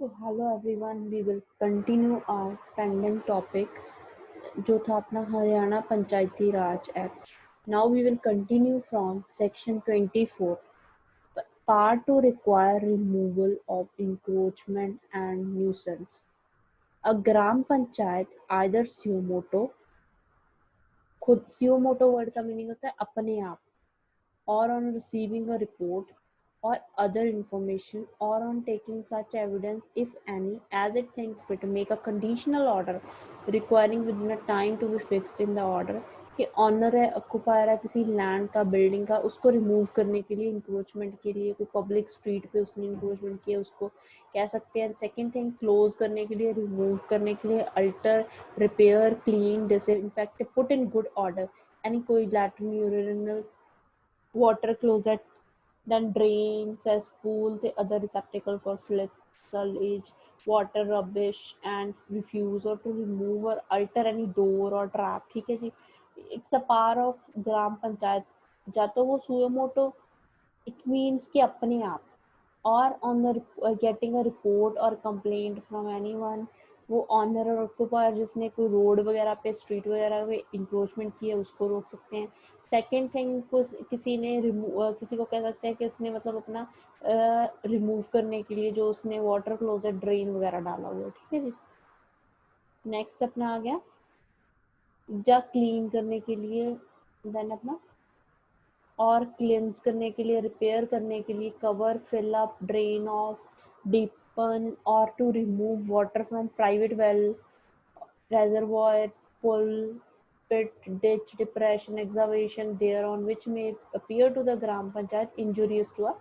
So hello everyone, we will continue our pending topic जो था अपना हरियाणा पंचायती राज act. Now we will continue from section 24. Part to require removal of encroachment and nuisance. A gram panchayat either suo moto, खुद suo moto word का meaning होता है अपने आप, or on receiving a report or other information or on taking such evidence if any as it thinks fit make a conditional order requiring within a time to be fixed in the order कि honour है occupier है किसी land का building का उसको remove करने के लिए इंक्रोचमेंट के लिए कोई पब्लिक स्ट्रीट पे उसने इंक्रोचमेंट किया उसको कह सकते हैं. सेकंड थिंग क्लोज करने के लिए रिमूव करने के लिए alter repair clean disinfect put in good order any कोई latrine urinal water closet, then drain, cesspool, the other receptacle for sewage, water, rubbish, and refuse or to remove or alter any door or trap. ठीक है जी. It's a power of ग्राम पंचायत. या तो वो सुयो मोटो, it means कि अपने आप, or on the getting a report or complaint from anyone, वो ऑनर और ऑक्यूपायर जिसने कोई रोड वगैरह पे स्ट्रीट वगैरह पे इंक्रोचमेंट किया उसको रोक सकते हैं. सेकेंड थिंग किसी ने किसी को कह सकते हैं कि उसने मतलब अपना रिमूव करने के लिए जो उसने वाटर क्लोजेट ड्रेन वगैरह डाला हुआ है. ठीक है जी. नेक्स्ट अपना आ गया जा क्लीन करने के लिए, देन अपना और क्लींस करने के लिए, रिपेयर करने के लिए, cover, fill up, drain off, deepen or to remove water from private well, reservoir, pool, pit, ditch, depression, excavation thereon which may appear to the gram panchayat injurious to a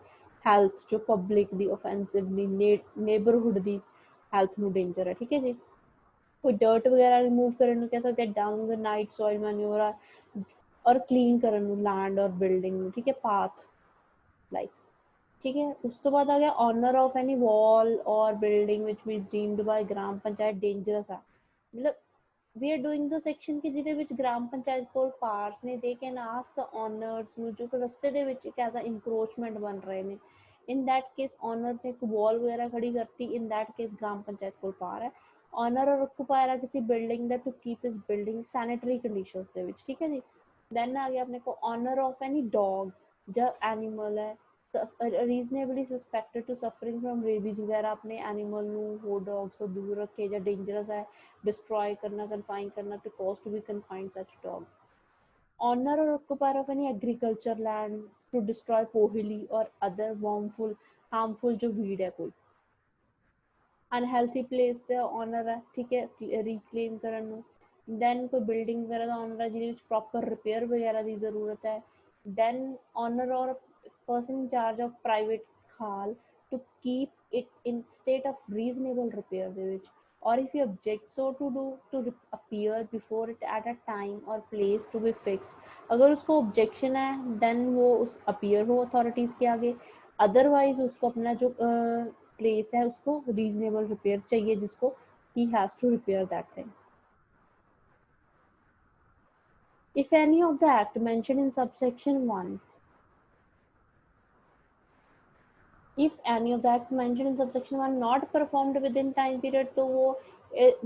health जो public ਦੀ offensively neighborhood ਦੀ health ਨੂੰ danger है. ठीक है जी. कोई dirt वगैरह remove ਕਰਨ ਨੂੰ ਕਹਿ ਸਕਦੇ dung, night soil manure और clean ਕਰਨ ਨੂੰ land और building ਨੂੰ. ठीक है. path like. ठीक है. उस तो बाद आ गया ऑनर ऑफ एनी वॉल और building which mean deemed by gram panchayat dangerous है. मतलब we are doing the section ਕਿ ਜਿਹਦੇ ਵਿੱਚ ਗ੍ਰਾਮ ਪੰਚਾਇਤ ਕੋਲ ਪਾਰਟਸ ਨੇ they can ask the honours ਨੂੰ ਜੋ ਰਸਤੇ ਦੇ ਵਿੱਚ ਇੱਕ ਐਸਾ ਇਨਕਰੋਚਮੈਂਟ ਬਣ ਰਹੇ ਨੇ. ਇਨ दैट केस ऑनर ने एक वॉल वगैरह खड़ी करती, इन दैट केस ग्राम पंचायत को पार है. ऑनर और ऑक्यूपायर है किसी बिल्डिंग दा to keep his building sanitary conditions ਦੇ ਵਿੱਚ. ठीक है जी. देन आ गया अपने को ऑनर ऑफ एनी डॉग जब एनिमल है reasonably suspected to suffering from rabies वगैरह अपने एनिमल ਨੂੰ ਹੋਰ डॉग्स ਤੋਂ दूर रखे ਜਾਂ डेंजरस है डिस्ट्रॉय करना कन्फाइन करना to cause to be confined such dog. Owner और occupier of any agriculture land to destroy पोहिली और अदर हार्मफुल जो वीड है कोई अनहेल्थी प्लेस ਤੇ ऑनर है. ठीक है. रीक्लेम ਕਰਨ ਨੂੰ. देन कोई बिल्डिंग वगैरह ਦਾ ऑनर है ਜਿਹਦੇ ਵਿੱਚ प्रॉपर रिपेयर वगैरह ਦੀ ਜ਼ਰੂਰਤ है. देन ऑनर और person in charge of private khal to keep it in state of reasonable repair ਦੇ ਵਿੱਚ, or if you object so to do to appear before it at a time or place to be fixed. अगर उसको objection है then वो उस appear हो authorities के आगे, otherwise उसको अपना जो place है उसको reasonable repair चाहिए जिसको he has to repair that thing. If any of the act mentioned in subsection 1, if any of the act mentioned in subsection 1 not performed within time period तो वो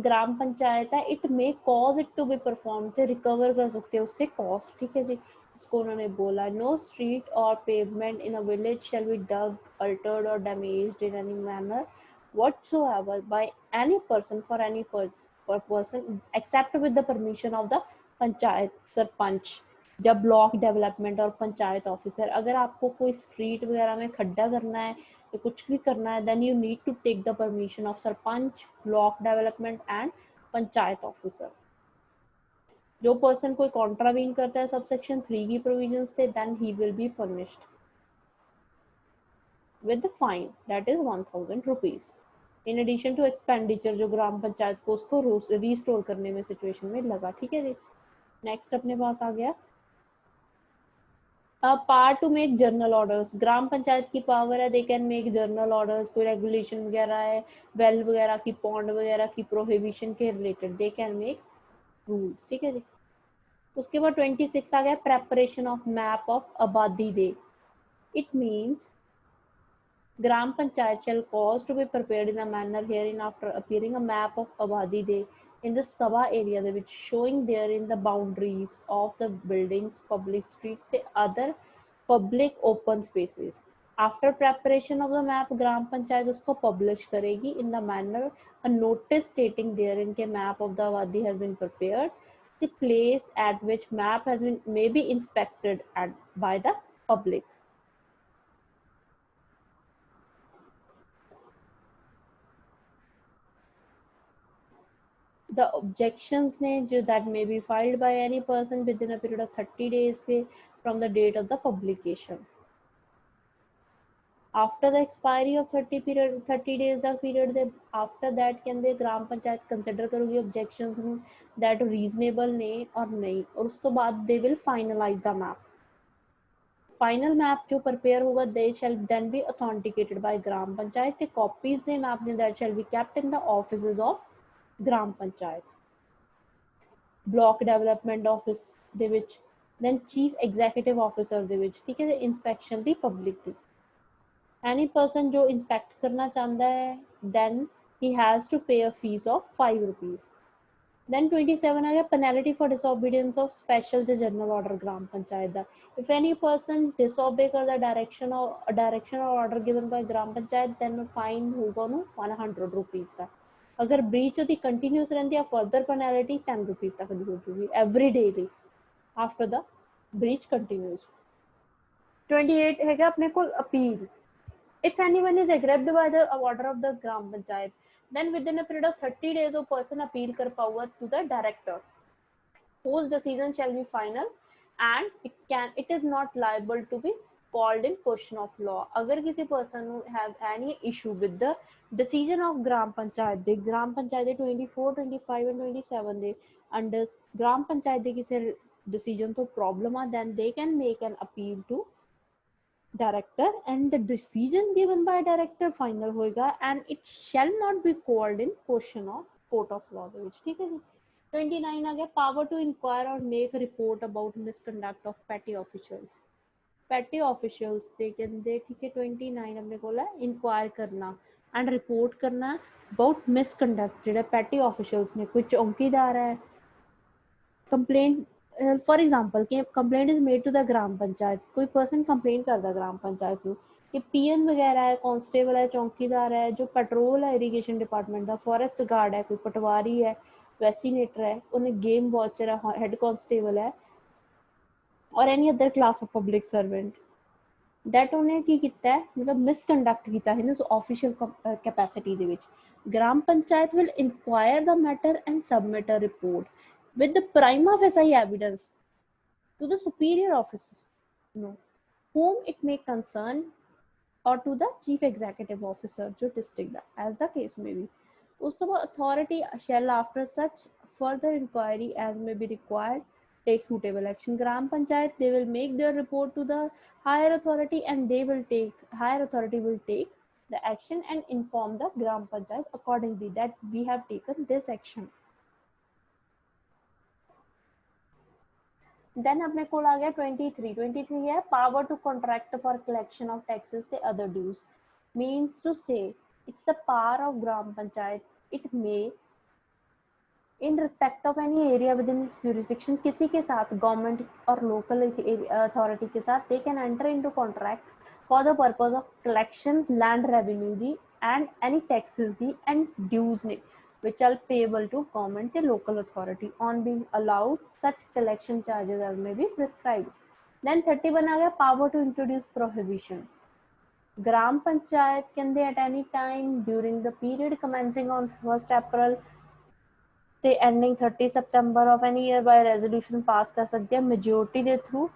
ग्राम पंचायत है it may cause it to be performed से recover कर सकते हैं उससे cost. ठीक है जी. इसको उन्होंने बोला no street or pavement in a village shall be dug, altered or damaged in any manner whatsoever by any person for any person except with the permission of the panchayat sarpanch या ब्लॉक डेवलपमेंट और panchayat officer. अगर आपको कोई street वगैरह में खड्डा करना है या कुछ भी करना है then you need to take the permission of sarpanch, block development and panchayat officer. जो पर्सन कोई कॉन्ट्रावीन करता है सबसेक्शन 3 की प्रोविजंस थे then he will be punished with the fine that is 1000 rupees in addition to expenditure जो ग्राम पंचायत को उसको restore करने में सिचुएशन में लगा. ठीक है जी. नेक्स्ट अपने पास आ गया power to make general orders. Gram Panchayat की पावर है they can make general orders. कोई रेगुलेशन वगैरह है वेल वगैरह की पॉन्ड वगैरह की प्रोहिबिशन के related they can make rules. ठीक है जी. उसके बाद 26 आ गया preparation of map of abadi they. It means Gram Panchayat shall cause to be prepared in a manner herein after appearing a map of Abadi Day in the Sabha area which showing therein the boundaries of the buildings, public streets, and other public open spaces. After preparation of the map, Gram Panchayat usko publish करेगी in the manner a notice stating therein के map of the Abadi has been prepared. The place at which map has been may be inspected by the public. The objections that may be filed by any person within a period of 30 days from the date of the publication. After the expiry of 30 days the period after that can they gram panchayat consider करोगी objections that reasonable ने और नहीं और उसके बाद they will finalize the map. Final map जो prepare होगा they shall then be authenticated by gram panchayat. The copies the map that shall be kept in the offices of gram panchayat. Block development office ਦੇ ਵਿੱਚ then chief executive officer ਦੇ ਵਿੱਚ ਠੀਕ ਹੈ inspection ਦੀ public ਦੀ any person ਜੋ inspect ਕਰਨਾ ਚਾਹੁੰਦਾ ਹੈ then he has to pay a fee of 5 rupees then 27 आ गया penalty for disobedience of special the general order gram panchayat da if any person disobey the direction or order given by gram panchayat then fine hoga nu 100 rupees da अगर breach ਉਹਦੀ continuous ਰਹਿੰਦੀ ਹੈ further penalty 10 rupees ਤੱਕ ਦੀ ਹੋ ਜੂਗੀ every day ਲਈ after ਦਾ breach continuous 28 ਹੈਗਾ ਆਪਣੇ ਕੋਲ appeal if anyone is aggrieved by the order of the gram panchayat then within a period of 30 days a person appeal kar power to the director whose decision shall be final and it is not liable to be called in question of law agar kisi person who have any issue with the decision of gram panchayat the gram panchayat de 24 25 and 27 de under gram panchayat de kisi decision to problem are then they can make an appeal to director and the decision given by director final होएगा and it shall not be called in question of court of law ਦੇ ਵਿੱਚ ਠੀਕ ਹੈ ਜੀ 29 आ गया power to inquire or make a report about misconduct of petty officials petty officials ਦੇ ਕਹਿੰਦੇ ਠੀਕ ਹੈ 29 ਆਪਣੇ ਕੋਲ ਹੈ inquire ਕਰਨਾ and report ਕਰਨਾ about misconduct ਜਿਹੜੇ petty officials ਨੇ ਕੋਈ ਚੌਂਕੀਦਾਰ ਹੈ complaint फॉर एग्जाम्पल कि complaint is made to the Gram Panchayat कोई पर्सन कंप्लेन करता ग्राम पंचायत ਨੂੰ कि पीएन वगैरह है कांस्टेबल है चौकीदार है जो पेट्रोल है इरीगेशन डिपार्टमेंट का फॉरेस्ट गार्ड है कोई पटवारी है वैसीनेटर है उन्हें गेम वॉचर है हेड कांस्टेबल है और any other class of public servant that उन्हें की ਕੀਤਾ ਹੈ मतलब मिसकंडक्ट ਕੀਤਾ ਹੈ ਉਸ ऑफिशियल कैपेसिटी ਦੇ ਵਿੱਚ ग्राम panchayat will inquire the matter and submit a report with the prima facie evidence to the superior officer no, whom it may concern or to the chief executive officer जो district as the case may be ਉਸ ਤੋਂ ਬਾਅਦ authority shall after such further inquiry as may be required take suitable action gram panchayat they will make their report to the higher authority and higher authority will take the action and inform the gram panchayat accordingly that we have taken this action then अपने कोल आ गया 23 है power to contract for collection of taxes the other dues means to say it's the power of gram panchayat it may in respect of any area within its jurisdiction किसी के साथ government और local authority के साथ they can enter into contract for the purpose of collection land revenue the and any taxes the and dues ने which are payable to government the local authority on being allowed such collection charges as may be prescribed. Then 31 आ गया power to introduce prohibition. Gram Panchayat can they at any time during the period commencing on 1st April say ending 30 September of any year by resolution pass कर सकती है majority के through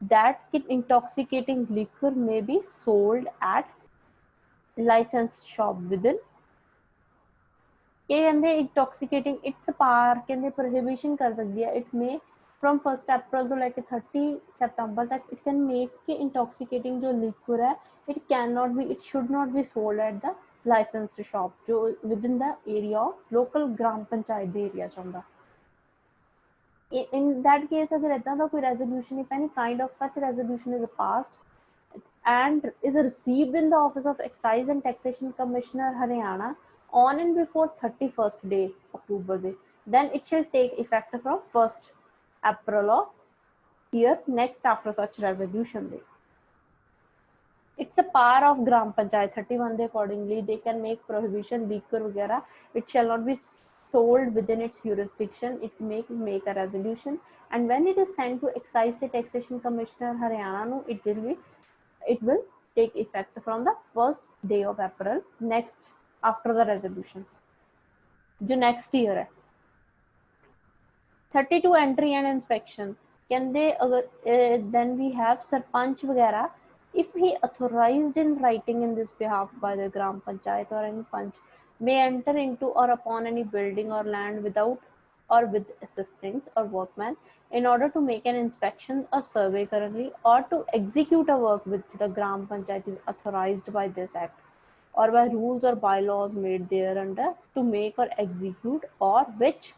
that intoxicating liquor may be sold at licensed shop within ये कहते intoxicating it's a power कहते prohibition कर सकती है it may from 1st April to like 30 September तक it can make के intoxicating जो liquor है it should not be sold at the licensed shop जो within the area of local gram panchayat area चंदा in that case अगर इतना तो कोई resolution if any kind of such resolution is passed and is received in the office of Excise and Taxation Commissioner Haryana on and before 31st day October day, then it shall take effect from 1st April of year next after such resolution day. It's a power of Gram Panchayat 31 day accordingly they can make prohibition liquor वगैरह, it shall not be sold within its jurisdiction, it may make a resolution, and when it is sent to Excise and Taxation Commissioner Haryana no, it will take effect from the 1st day of April next after the resolution जो next year है. 32 entry and inspection कहते अगर then we have sarpanch वगैरह if he authorized in writing in this behalf by the gram panchayat or any panch may enter into or upon any building or land without or with assistants or workmen in order to make an inspection or survey currently or to execute a work which the gram panchayat is authorized by this act or by rules or bylaws made thereunder to make or execute or which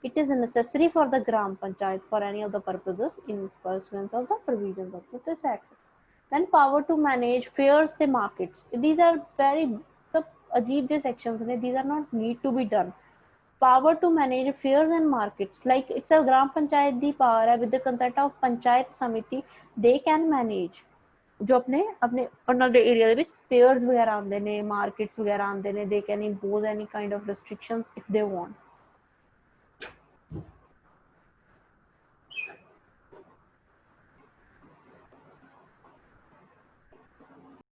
it is necessary for the Gram Panchayat for any of the purposes in pursuance of the provisions of this Act. Then power to manage fairs the markets. These are very the ajeeb the sections. These are not need to be done. Power to manage fairs and markets. Like it's a Gram Panchayat the power with the consent of Panchayat Samiti, they can manage. जो अपने अपने ਉਹਨਾਂ ਦੇ area ਦੇ ਵਿੱਚ fairs ਵਗੈਰਾ ਆਉਂਦੇ ਨੇ, markets ਵਗੈਰਾ ਆਉਂਦੇ ਨੇ, they can impose any kind of restrictions if they want.